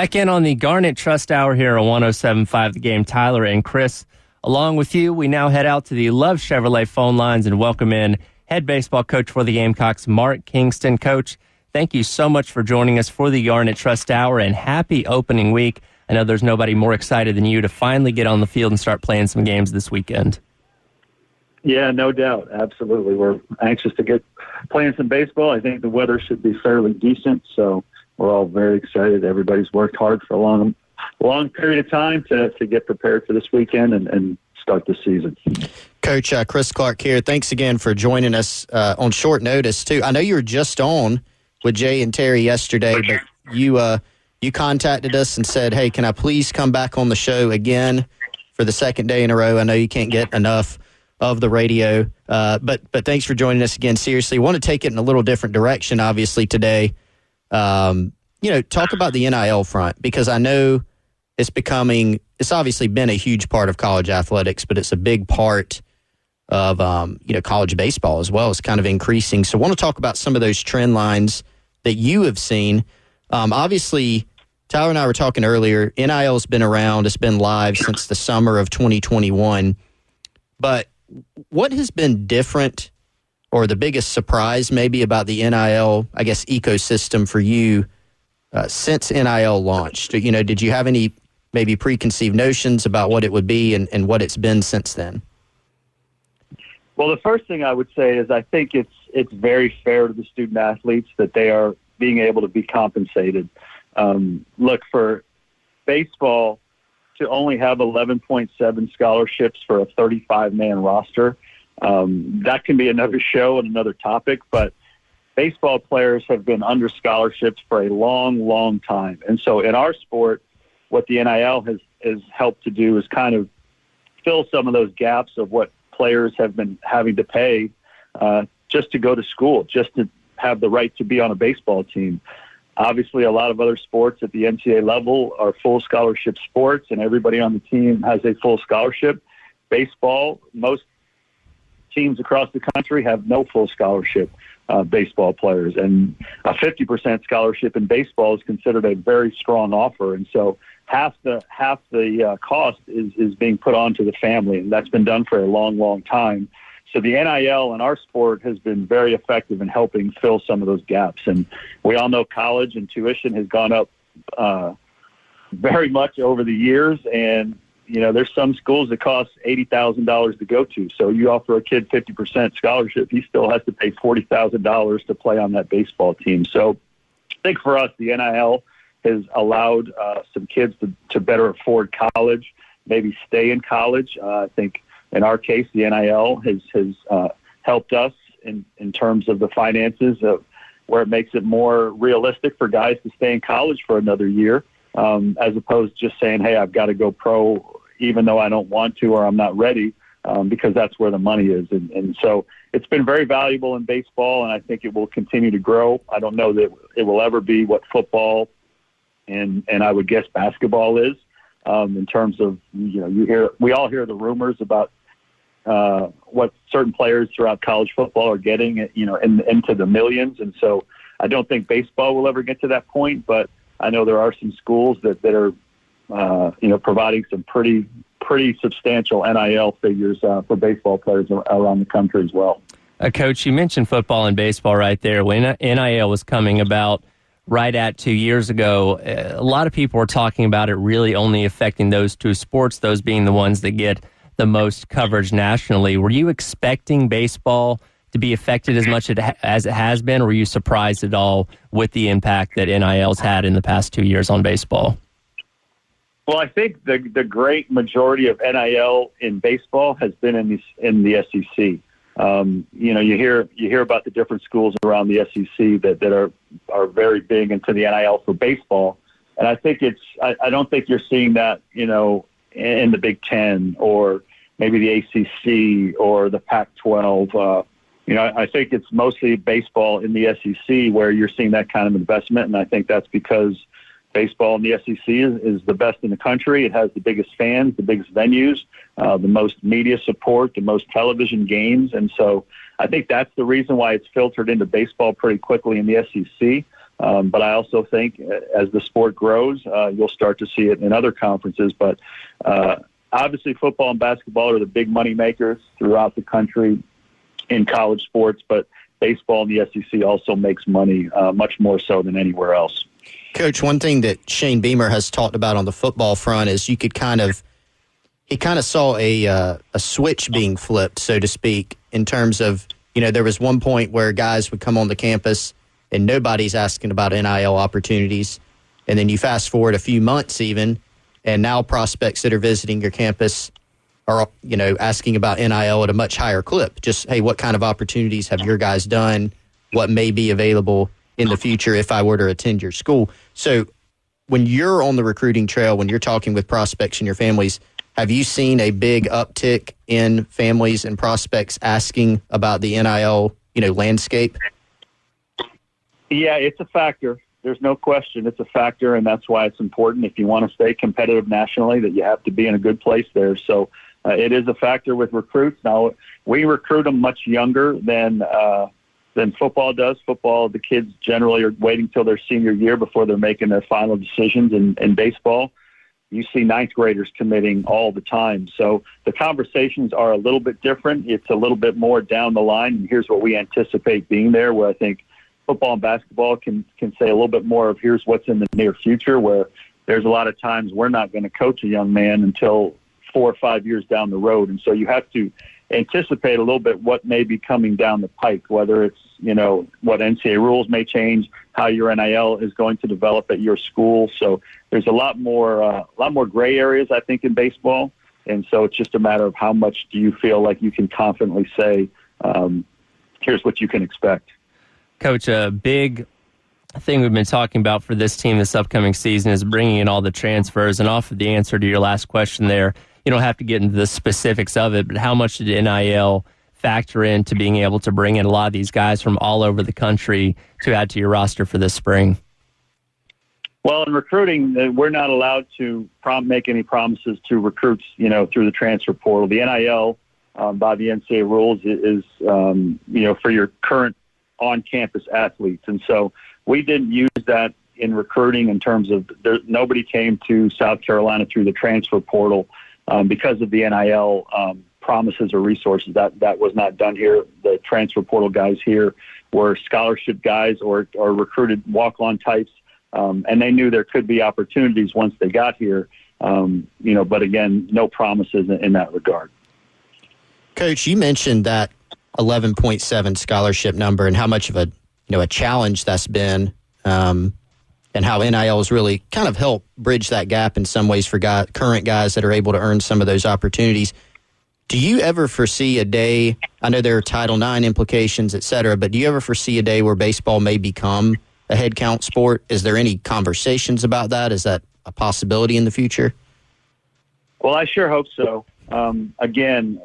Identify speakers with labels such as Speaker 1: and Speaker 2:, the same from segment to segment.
Speaker 1: Back in on the Garnet Trust Hour here on 107.5 The Game. Tyler and Chris, along with you, we now head out to the Love Chevrolet phone lines and welcome in head baseball coach for the Gamecocks, Mark Kingston. Coach, thank you so much for joining us for the Garnet Trust Hour, and happy opening week. I know there's nobody more excited than you to finally get on the field and start playing some games this weekend.
Speaker 2: Yeah, no doubt. Absolutely. We're anxious to get playing some baseball. I think the weather should be fairly decent, so we're all very excited. Everybody's worked hard for a long period of time to get prepared for this weekend and start the season.
Speaker 3: Coach, Chris Clark here. Thanks again for joining us on short notice, too. I know you were just on with Jay and Terry yesterday, but you contacted us and said, hey, can I please come back on the show again for the second day in a row? I know you can't get enough of the radio, but thanks for joining us again. Seriously, want to take it in a little different direction, obviously, today. Talk about the NIL front, because I know it's obviously been a huge part of college athletics, but it's a big part of, college baseball as well. It's kind of increasing. So I want to talk about some of those trend lines that you have seen. Obviously, Tyler and I were talking earlier, NIL has been around. It's been live since the summer of 2021. But what has been different, or the biggest surprise maybe about the NIL, I guess, ecosystem for you since NIL launched? Did you have any maybe preconceived notions about what it would be and what it's been since then?
Speaker 2: Well, the first thing I would say is I think it's very fair to the student athletes that they are being able to be compensated. Look, for baseball to only have 11.7 scholarships for a 35-man roster, that can be another show and another topic, but baseball players have been under scholarships for a long, long time. And so in our sport, what the NIL has helped to do is kind of fill some of those gaps of what players have been having to pay just to go to school, just to have the right to be on a baseball team. Obviously, a lot of other sports at the NCAA level are full scholarship sports, and everybody on the team has a full scholarship. Baseball, most teams across the country have no full scholarship baseball players, and a 50% scholarship in baseball is considered a very strong offer. And so half the cost is being put onto the family, and that's been done for a long, long time. So the NIL in our sport has been very effective in helping fill some of those gaps. And we all know college and tuition has gone up very much over the years. And, there's some schools that cost $80,000 to go to. So you offer a kid 50% scholarship, he still has to pay $40,000 to play on that baseball team. So I think for us, the NIL has allowed some kids to better afford college, maybe stay in college. I think in our case, the NIL has helped us in terms of the finances, of where it makes it more realistic for guys to stay in college for another year, as opposed to just saying, hey, I've got to go pro even though I don't want to or I'm not ready, because that's where the money is. And so it's been very valuable in baseball, and I think it will continue to grow. I don't know that it will ever be what football and I would guess basketball is, in terms of, we all hear the rumors about what certain players throughout college football are getting, into the millions. And so I don't think baseball will ever get to that point, but I know there are some schools that are, providing some pretty substantial NIL figures for baseball players around the country as well.
Speaker 1: Coach, you mentioned football and baseball right there. When NIL was coming about right at 2 years ago, a lot of people were talking about it really only affecting those two sports, those being the ones that get the most coverage nationally. Were you expecting baseball to be affected as much as it has been, or were you surprised at all with the impact that NIL's had in the past 2 years on baseball?
Speaker 2: Well, I think the great majority of NIL in baseball has been in the SEC. You hear about the different schools around the SEC that are very big into the NIL for baseball, and I think I don't think you're seeing that in the Big Ten or maybe the ACC or the Pac-12. I think it's mostly baseball in the SEC where you're seeing that kind of investment, and I think that's because baseball in the SEC is the best in the country. It has the biggest fans, the biggest venues, the most media support, the most television games. And so I think that's the reason why it's filtered into baseball pretty quickly in the SEC. But I also think as the sport grows, you'll start to see it in other conferences. But obviously football and basketball are the big money makers throughout the country in college sports, but baseball and the SEC also makes money much more so than anywhere else.
Speaker 3: Coach, one thing that Shane Beamer has talked about on the football front is he kind of saw a switch being flipped, so to speak, in terms of, there was one point where guys would come on the campus and nobody's asking about NIL opportunities. And then you fast forward a few months even, and now prospects that are visiting your campus are, asking about NIL at a much higher clip. Just, hey, what kind of opportunities have your guys done? What may be available in the future if I were to attend your school? So when you're on the recruiting trail, when you're talking with prospects and your families, have you seen a big uptick in families and prospects asking about the NIL, landscape?
Speaker 2: Yeah, it's a factor. There's no question. It's a factor, and that's why it's important if you want to stay competitive nationally that you have to be in a good place there. So it is a factor with recruits. Now, we recruit them much younger than football does. Football, the kids generally are waiting till their senior year before they're making their final decisions. In baseball, you see ninth graders committing all the time. So the conversations are a little bit different. It's a little bit more down the line, and here's what we anticipate being there, where I think football and basketball can say a little bit more of here's what's in the near future, where there's a lot of times we're not going to coach a young man until 4 or 5 years down the road. And so you have to anticipate a little bit what may be coming down the pike, whether it's, what NCAA rules may change, how your NIL is going to develop at your school. So there's a lot more gray areas, I think, in baseball. And so it's just a matter of how much do you feel like you can confidently say, here's what you can expect.
Speaker 1: Coach, a big thing we've been talking about for this team this upcoming season is bringing in all the transfers. And off of the answer to your last question there, you don't have to get into the specifics of it, but how much did NIL factor into being able to bring in a lot of these guys from all over the country to add to your roster for this spring?
Speaker 2: Well, in recruiting, we're not allowed to make any promises to recruits, through the transfer portal. The NIL by the NCAA rules is, for your current on-campus athletes. And so we didn't use that in recruiting in terms of nobody came to South Carolina through the transfer portal because of the NIL promises or resources. That was not done here. The transfer portal guys here were scholarship guys or recruited walk-on types, and they knew there could be opportunities once they got here, but again, no promises in that regard.
Speaker 3: Coach, you mentioned that 11.7 scholarship number and how much of a challenge that's been, and how NIL has really kind of helped bridge that gap in some ways for current guys that are able to earn some of those opportunities. Do you ever foresee a day, I know there are Title IX implications, et cetera, but do you ever foresee a day where baseball may become a head count sport? Is there any conversations about that? Is that a possibility in the future?
Speaker 2: Well, I sure hope so. Again,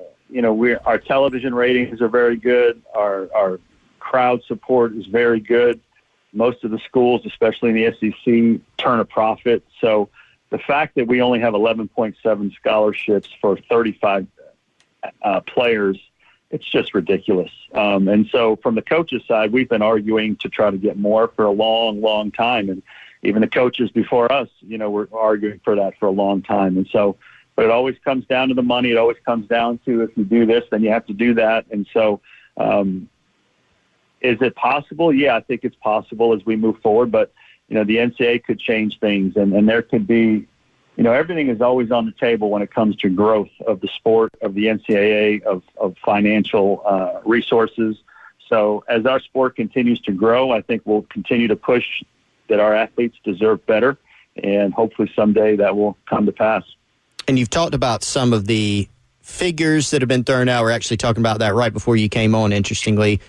Speaker 2: our television ratings are very good. Our crowd support is very good. Most of the schools, especially in the SEC, turn a profit. So the fact that we only have 11.7 scholarships for 35 players, it's just ridiculous. And so from the coaches' side, we've been arguing to try to get more for a long, long time. And even the coaches before us, were arguing for that for a long time. And so, but it always comes down to the money. It always comes down to if you do this, then you have to do that. And so is it possible? Yeah, I think it's possible as we move forward. But, the NCAA could change things. And there could be, everything is always on the table when it comes to growth of the sport, of the NCAA, of financial resources. So as our sport continues to grow, I think we'll continue to push that our athletes deserve better. And hopefully someday that will come to pass.
Speaker 3: And you've talked about some of the figures that have been thrown out. We're actually talking about that right before you came on, interestingly.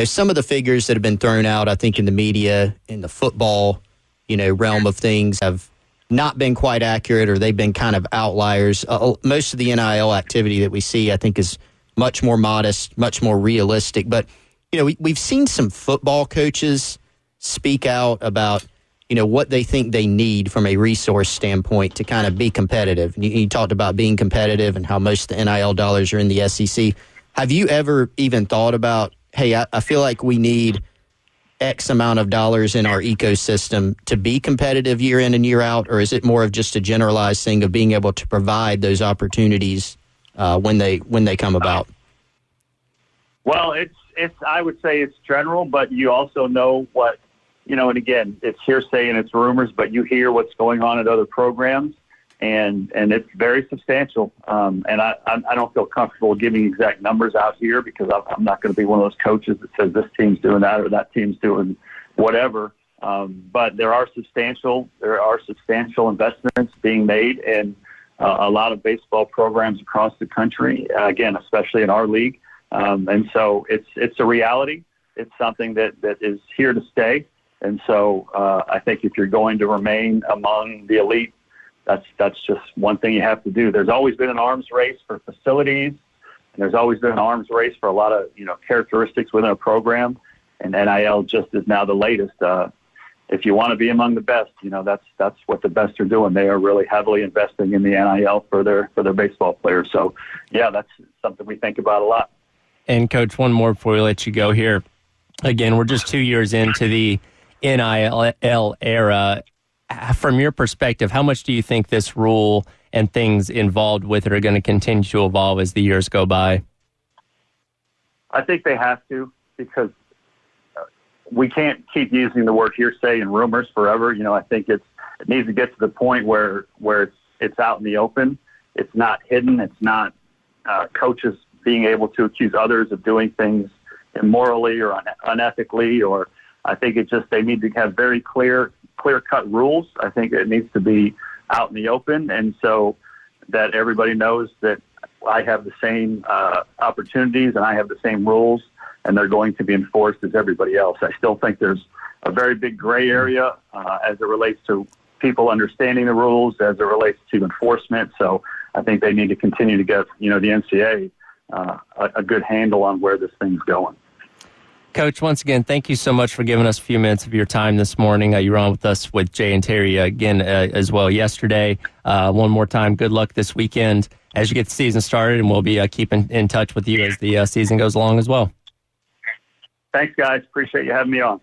Speaker 3: Some of the figures that have been thrown out, I think, in the media, in the football, realm of things have not been quite accurate, or they've been kind of outliers. Most of the NIL activity that we see, I think, is much more modest, much more realistic. But, we've seen some football coaches speak out about, what they think they need from a resource standpoint to kind of be competitive. You talked about being competitive and how most of the NIL dollars are in the SEC. Have you ever even thought about, hey, I feel like we need X amount of dollars in our ecosystem to be competitive year in and year out, or is it more of just a generalized thing of being able to provide those opportunities when they come about?
Speaker 2: Well, it's I would say it's general, but you also know what, and again, it's hearsay and it's rumors, but you hear what's going on at other programs, and it's very substantial. And I don't feel comfortable giving exact numbers out here because I'm not going to be one of those coaches that says this team's doing that or that team's doing whatever. But there are substantial investments being made in a lot of baseball programs across the country. Again, especially in our league. And so it's a reality. It's something that is here to stay. And so I think if you're going to remain among the elite, that's just one thing you have to do. There's always been an arms race for facilities, and there's always been an arms race for a lot of characteristics within a program. And NIL just is now the latest. If you want to be among the best, that's what the best are doing. They are really heavily investing in the NIL for their baseball players. So yeah, that's something we think about a lot.
Speaker 1: And Coach, one more before we let you go here. Again, we're just 2 years into the NIL era. From your perspective, how much do you think this rule and things involved with it are going to continue to evolve as the years go by?
Speaker 2: I think they have to, because we can't keep using the word hearsay and rumors forever. I think it needs to get to the point where it's out in the open. It's not hidden. It's not coaches being able to accuse others of doing things immorally or unethically, or I think they need to have very clear-cut rules. I think it needs to be out in the open, and so that everybody knows that I have the same opportunities and I have the same rules, and they're going to be enforced as everybody else. I still think there's a very big gray area as it relates to people understanding the rules, as it relates to enforcement. So I think they need to continue to get, the NCAA a good handle on where this thing's going.
Speaker 1: Coach, once again, thank you so much for giving us a few minutes of your time this morning. You were on with us with Jay and Terry again as well yesterday. One more time, good luck this weekend as you get the season started, and we'll be keeping in touch with you as the season goes along as well.
Speaker 2: Thanks, guys. Appreciate you having me on.